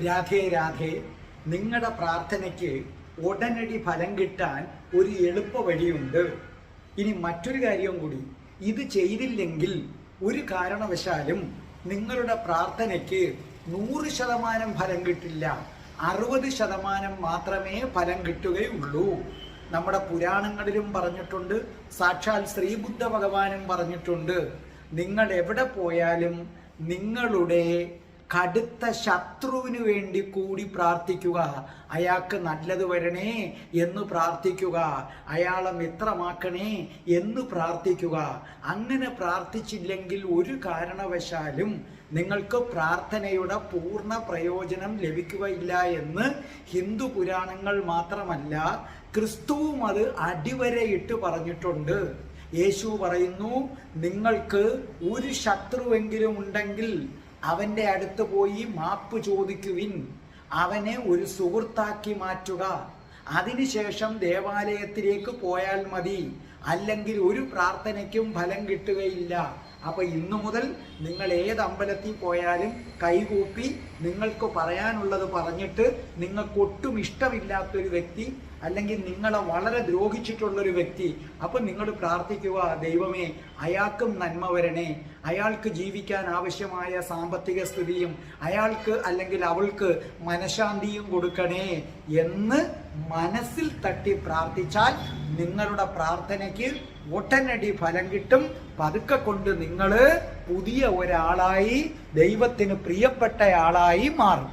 രാധേ രാധേ. നിങ്ങളുടെ പ്രാർത്ഥനയ്ക്ക് ഉടനടി ഫലം കിട്ടാൻ ഒരു എളുപ്പ വഴിയുണ്ട്. ഇനി മറ്റൊരു കാര്യം കൂടി, ഇത് ചെയ്തില്ലെങ്കിൽ ഒരു കാരണവശാലും നിങ്ങളുടെ പ്രാർത്ഥനയ്ക്ക് 100% ഫലം കിട്ടില്ല, 60% മാത്രമേ ഫലം കിട്ടുകയുള്ളൂ. നമ്മുടെ പുരാണങ്ങളിലും പറഞ്ഞിട്ടുണ്ട്, സാക്ഷാൽ ശ്രീബുദ്ധ ഭഗവാനും പറഞ്ഞിട്ടുണ്ട്, നിങ്ങൾ എവിടെ പോയാലും നിങ്ങളുടെ കടുത്ത ശത്രുവിന് വേണ്ടി കൂടി പ്രാർത്ഥിക്കുക. അയാൾക്ക് നല്ലത് വരണേ എന്ന് പ്രാർത്ഥിക്കുക, അയാളെ മിത്രമാക്കണേ എന്ന് പ്രാർത്ഥിക്കുക. അങ്ങനെ പ്രാർത്ഥിച്ചില്ലെങ്കിൽ ഒരു കാരണവശാലും നിങ്ങൾക്ക് പ്രാർത്ഥനയുടെ പൂർണ്ണ പ്രയോജനം ലഭിക്കുകയില്ല എന്ന് ഹിന്ദു പുരാണങ്ങൾ മാത്രമല്ല, ക്രിസ്തുവും അത് അടിവരയിട്ട് പറഞ്ഞിട്ടുണ്ട്. യേശു പറയുന്നു, നിങ്ങൾക്ക് ഒരു ശത്രുവെങ്കിലും ഉണ്ടെങ്കിൽ അവൻ്റെ അടുത്ത് പോയി മാപ്പ് ചോദിക്കുവിൻ, അവനെ ഒരു സുഹൃത്താക്കി മാറ്റുക, അതിനുശേഷം ദേവാലയത്തിലേക്ക് പോയാൽ മതി, അല്ലെങ്കിൽ ഒരു പ്രാർത്ഥനയ്ക്കും ഫലം കിട്ടുകയില്ല. അപ്പൊ ഇന്നു മുതൽ നിങ്ങൾ ഏത് അമ്പലത്തിൽ പോയാലും കൈകൂപ്പി നിങ്ങൾക്ക് പറയാനുള്ളത് പറഞ്ഞിട്ട്, നിങ്ങൾക്ക് ഒട്ടും ഇഷ്ടമില്ലാത്തൊരു വ്യക്തി അല്ലെങ്കിൽ നിങ്ങളെ വളരെ ദ്രോഹിച്ചിട്ടുള്ളൊരു വ്യക്തി, അപ്പം നിങ്ങൾ പ്രാർത്ഥിക്കുക, ദൈവമേ അയാൾക്കും നന്മ വരണേ, അയാൾക്ക് ജീവിക്കാൻ ആവശ്യമായ സാമ്പത്തിക സ്ഥിതിയും അയാൾക്ക് അല്ലെങ്കിൽ അവൾക്ക് മനഃശാന്തിയും കൊടുക്കണേ എന്ന് മനസ്സിൽ തട്ടി പ്രാർത്ഥിച്ചാൽ നിങ്ങളുടെ പ്രാർത്ഥനയ്ക്ക് ഒട്ടനടി ഫലം കിട്ടും. പതുക്കെ കൊണ്ട് നിങ്ങൾ പുതിയ ഒരാളായി, ദൈവത്തിന് പ്രിയപ്പെട്ട ആളായി മാറും.